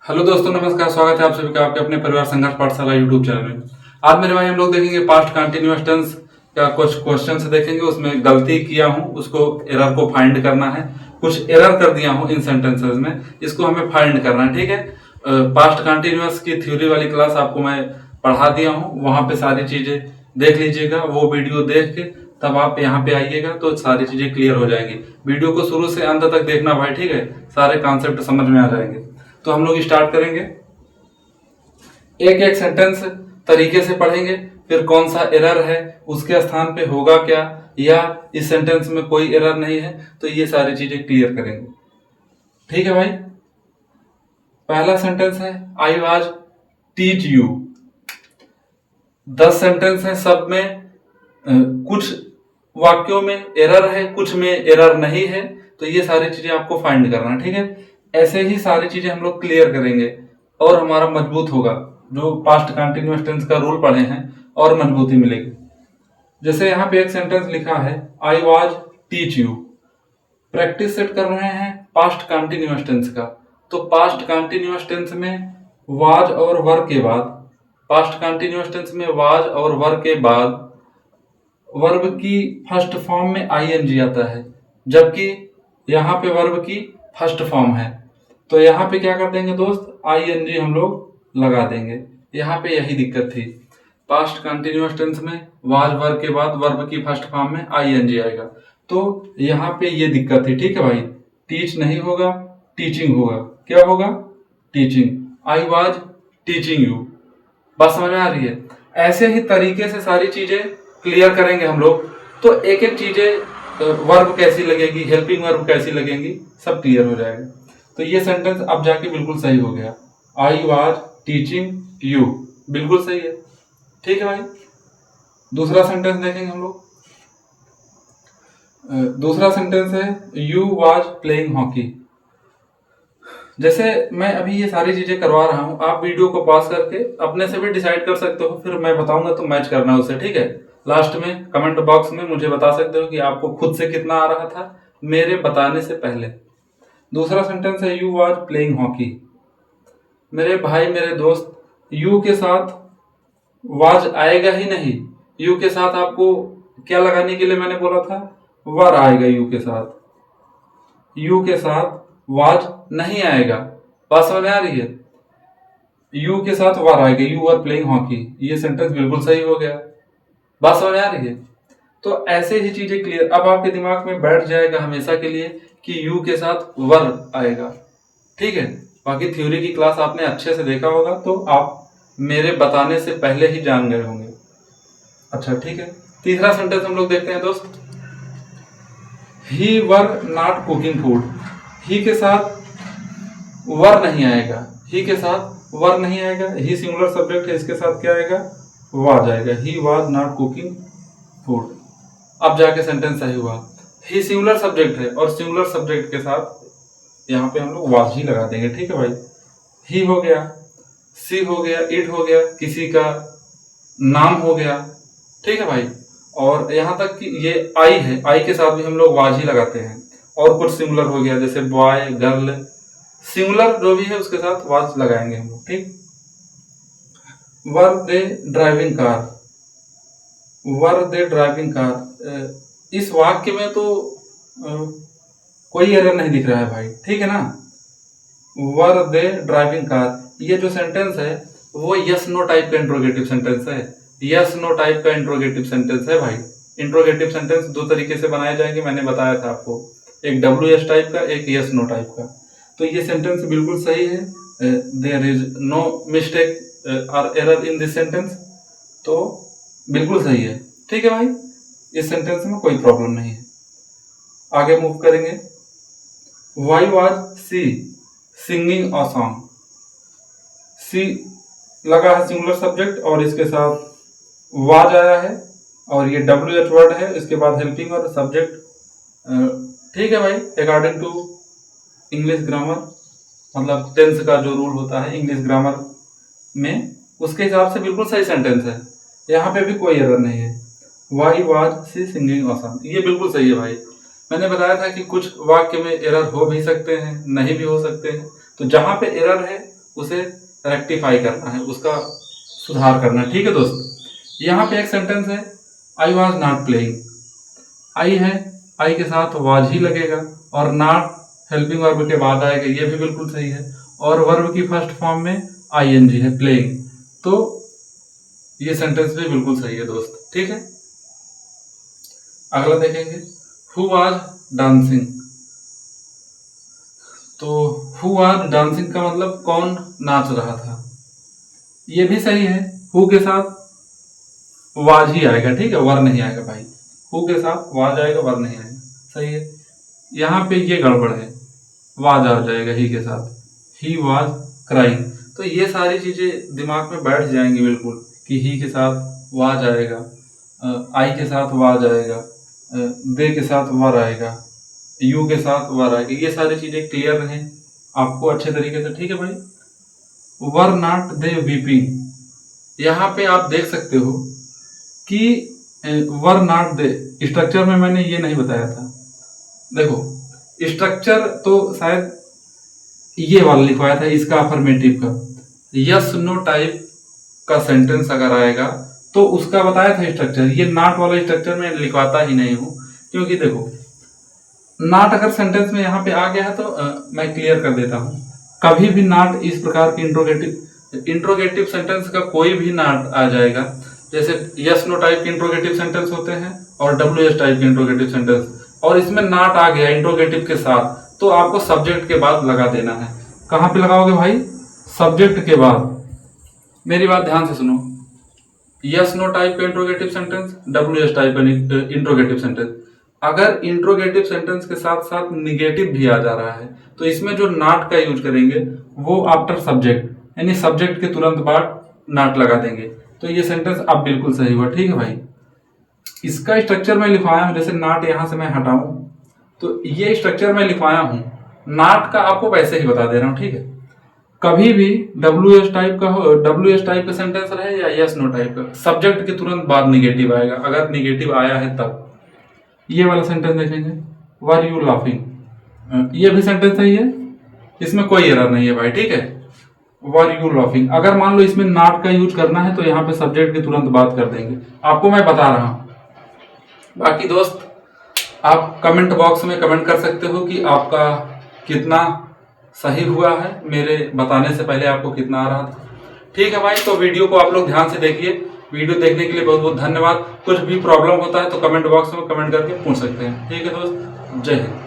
Hello दोस्तों, नमस्कार। स्वागत है आप सभी का आपके अपने परिवार संघर्ष पाठशाला यूट्यूब चैनल में। आज मेरे भाई हम लोग देखेंगे पास्ट कंटिन्यूअस टेंस का कुछ क्वेश्चन देखेंगे। उसमें गलती किया हूं, उसको एरर को फाइंड करना है। कुछ एरर कर दिया हूं इन सेंटेंसेस में, इसको हमें फाइंड करना है। ठीक है। पास्ट कंटिन्यूअस की थ्योरी वाली क्लास आपको मैं पढ़ा दिया हूँ, वहां पे सारी चीजें देख लीजिएगा। वो वीडियो देख के तब आप यहाँ पे आइएगा तो सारी चीजें क्लियर हो जाएंगी। वीडियो को शुरू से अंत तक देखना भाई, ठीक है। सारे कॉन्सेप्ट समझ में आ जाएंगे। तो हम लोग स्टार्ट करेंगे। एक एक सेंटेंस तरीके से पढ़ेंगे, फिर कौन सा एरर है, उसके स्थान पे होगा क्या, या इस सेंटेंस में कोई एरर नहीं है, तो ये सारी चीजें क्लियर करेंगे। ठीक है भाई। पहला सेंटेंस है I was teach you. 10 sentence है, सब में कुछ वाक्यों में एरर है, कुछ में एरर नहीं है, तो ये सारी चीजें आपको फाइंड करना है। ठीक है। ऐसे ही सारी चीजें हम लोग क्लियर करेंगे और हमारा मजबूत होगा। जो पास्ट कंटिन्यूअस टेंस का रूल पढ़े हैं और मजबूती मिलेगी। जैसे यहाँ पे एक सेंटेंस लिखा है I was teach you. Practice set कर रहे हैं पास्ट कंटिन्यूअस टेंस का। तो पास्ट कंटिन्यूअस टेंस में वाज और वर के बाद, पास्ट कंटिन्यूअस टेंस में वाज और वर के बाद वर्ब की फर्स्ट फॉर्म में आईएनजी आता है, जबकि यहाँ पे वर्ब की फर्स्ट फॉर्म है। तो यहाँ पे क्या कर देंगे दोस्त, आईएनजी हम लोग लगा देंगे। यहाँ पे यही दिक्कत थी। पास्ट कंटिन्यूअस टेंस में वाज वर्ब के बाद वर्ब की फर्स्ट फॉर्म में आईएनजी आएगा, तो यहाँ पे ये दिक्कत थी। ठीक है भाई। टीच नहीं होगा, टीचिंग होगा। क्या होगा? Teaching. I was teaching you. बात समझ में आ रही है? ऐसे ही तरीके से सारी चीजें क्लियर करेंगे हम लोग, तो एक एक चीजें वर्ब कैसी लगेगी, हेल्पिंग वर्ब कैसी लगेंगी, सब क्लियर हो जाएगा। तो ये सेंटेंस अब जाके बिल्कुल सही हो गया। आई वाज टीचिंग यू, बिल्कुल सही है। ठीक है भाई। दूसरा सेंटेंस देखेंगे हम लोग। दूसरा सेंटेंस है यू वाज प्लेइंग हॉकी। जैसे मैं अभी ये सारी चीजें करवा रहा हूं, आप वीडियो को पॉज करके अपने से भी डिसाइड कर सकते हो, फिर मैं बताऊंगा तो मैच करना उसे। ठीक है। लास्ट में कमेंट बॉक्स में मुझे बता सकते हो कि आपको खुद से कितना आ रहा था मेरे बताने से पहले। दूसरा सेंटेंस है यू वाज प्लेइंग हॉकी। मेरे भाई मेरे दोस्त, यू के साथ वाज आएगा ही नहीं। यू के साथ आपको क्या लगाने के लिए मैंने बोला था? वर आएगा यू के साथ। यू के साथ वाज नहीं आएगा। बात समझ में आ रही है? यू के साथ वर आएगा, यू आर प्लेइंग हॉकी। ये सेंटेंस बिल्कुल सही हो गया। बात समझ में आ रही है? तो ऐसे ही चीजें क्लियर अब आपके दिमाग में बैठ जाएगा हमेशा के लिए कि यू के साथ वर आएगा। ठीक है। बाकी थ्योरी की क्लास आपने अच्छे से देखा होगा, तो आप मेरे बताने से पहले ही जान गए होंगे। अच्छा, ठीक है। तीसरा सेंटेंस हम लोग देखते हैं दोस्त। ही वर नॉट कुकिंग फूड। ही के साथ वर नहीं आएगा। ही के साथ वर नहीं आएगा। ही सिंगुलर सब्जेक्ट है, इसके साथ क्या आएगा? वाज आएगा। He was not cooking food. अब जाके सेंटेंस सही हुआ। ही सिंगुलर सब्जेक्ट है और सिंगुलर सब्जेक्ट के साथ यहाँ पे हम लोग वाज ही लगा देंगे। ठीक है भाई। ही हो गया, सी हो गया, इट हो गया, किसी का नाम हो गया। ठीक है भाई। और यहाँ तक कि ये आई है, आई के साथ भी हम लोग वाज ही लगाते हैं। और कुछ सिंगुलर हो गया, जैसे बॉय, गर्ल, सिंगुलर जो भी है उसके साथ वाज लगाएंगे हम लोग। ठीक। वर दे ड्राइविंग कार। वर दे ड्राइविंग कार, इस वाक्य में तो कोई एरर नहीं दिख रहा है भाई। ठीक है ना? वर दे ड्राइविंग कार, ये जो सेंटेंस है वो यस नो टाइप का इंट्रोगेटिव सेंटेंस है। यस नो टाइप का इंट्रोगेटिव सेंटेंस है भाई। इंट्रोगेटिव सेंटेंस दो तरीके से बनाए जाएंगे, मैंने बताया था आपको। एक WS टाइप का, एक यस नो टाइप का। तो ये सेंटेंस बिल्कुल सही है। देयर इज नो मिस्टेक और एरर इन दिस सेंटेंस। तो बिल्कुल सही है। ठीक है भाई। इस सेंटेंस में कोई प्रॉब्लम नहीं है। आगे मूव करेंगे। Why was she singing a song. She लगा है सिंगुलर सब्जेक्ट और इसके साथ वाज आया है, और ये WH वर्ड है, इसके बाद हेल्पिंग और सब्जेक्ट। ठीक है भाई। अकॉर्डिंग टू इंग्लिश ग्रामर, मतलब टेंस का जो रूल होता है इंग्लिश ग्रामर में, उसके हिसाब से बिल्कुल सही सेंटेंस है। यहाँ पे भी कोई एरर नहीं है। Why was she singing a song, ये बिल्कुल सही है भाई। मैंने बताया था कि कुछ वाक्य में एरर हो भी सकते हैं, नहीं भी हो सकते हैं। तो जहां पे एरर है उसे रेक्टिफाई करना है, उसका सुधार करना है। ठीक है दोस्त, यहाँ पे एक सेंटेंस है आई वॉज नॉट प्लेइंग। आई है, आई के साथ वाज ही लगेगा और नॉट हेल्पिंग वर्ब के बाद आएगा, ये भी बिल्कुल सही है। और वर्ब की फर्स्ट फॉर्म में आईएनजी है प्लेइंग, तो ये सेंटेंस भी बिल्कुल सही है दोस्त। ठीक है, अगला देखेंगे हु वाज डांसिंग। तो हु वाज डांसिंग का मतलब कौन नाच रहा था, ये भी सही है। हु के साथ वाज ही आएगा, ठीक है, वर नहीं आएगा भाई। हु के साथ वाज आएगा, वर नहीं आएगा, सही है। यहाँ पे ये गड़बड़ है, वाज आ जाएगा ही के साथ, ही वाज क्राइंग। तो ये सारी चीजें दिमाग में बैठ जाएंगी बिल्कुल कि ही के साथ वाज आएगा, आई के साथ वाज आएगा, दे के साथ वर आएगा, यू के साथ वर आएगा। ये सारी चीजें क्लियर रहें आपको अच्छे तरीके से। ठीक है भाई, वर नॉट दे वीपिंग, यहाँ पे आप देख सकते हो कि वर नॉट दे, स्ट्रक्चर में मैंने ये नहीं बताया था। देखो स्ट्रक्चर तो शायद ये वाला लिखवाया था, इसका अफर्मेटिव का यस नो टाइप का सेंटेंस अगर आएगा तो उसका बताया था स्ट्रक्चर। ये नॉट वाला स्ट्रक्चर में लिखवाता ही नहीं हूं, क्योंकि देखो नॉट अगर सेंटेंस में यहाँ पे आ गया है तो मैं क्लियर कर देता हूँ। कभी भी नॉट इस प्रकार की इंट्रोगेटिव सेंटेंस का कोई भी नॉट आ जाएगा, जैसे यस नो टाइप के इंट्रोगेटिव सेंटेंस होते हैं और WS टाइप के इंट्रोगेटिव सेंटेंस, और इसमें नॉट आ गया इंट्रोगेटिव के साथ, तो आपको सब्जेक्ट के बाद लगा देना है। कहाँ पे लगाओगे भाई, सब्जेक्ट के बाद। मेरी बात ध्यान से सुनो, यस नो टाइप का इंट्रोगेटिव सेंटेंस, WS टाइप का इंट्रोगेटिव सेंटेंस, अगर इंट्रोगेटिव सेंटेंस के साथ साथ निगेटिव भी आ जा रहा है तो इसमें जो नॉट का यूज करेंगे वो आफ्टर सब्जेक्ट, यानी सब्जेक्ट के तुरंत बाद नॉट लगा देंगे। तो ये सेंटेंस अब बिल्कुल सही हुआ। ठीक है भाई, इसका स्ट्रक्चर मैं लिखवाया हूं, जैसे नॉट यहां से मैं हटाऊं तो ये स्ट्रक्चर मैं लिखवाया हूं, नॉट का आपको वैसे ही बता दे रहा हूं। ठीक है, कभी भी WS टाइप का हो, WS टाइप का सेंटेंस रहे या यस नो टाइप का, सब्जेक्ट के तुरंत बाद निगेटिव आएगा, अगर निगेटिव आया है तब। ये वाला सेंटेंस देखेंगे, वर यू लाफिंग, ये भी सेंटेंस सही है, इसमें कोई एरर नहीं है भाई। ठीक है, वर यू लाफिंग, अगर मान लो इसमें नॉट का यूज करना है तो यहाँ पे सब्जेक्ट की तुरंत बात कर देंगे, आपको मैं बता रहा हूं। बाकी दोस्त आप कमेंट बॉक्स में कमेंट कर सकते हो कि आपका कितना सही हुआ है, मेरे बताने से पहले आपको कितना आ रहा था। ठीक है भाई, तो वीडियो को आप लोग ध्यान से देखिए। वीडियो देखने के लिए बहुत बहुत धन्यवाद। कुछ भी प्रॉब्लम होता है तो कमेंट बॉक्स में कमेंट करके पूछ सकते हैं। ठीक है दोस्त, जय हिंद।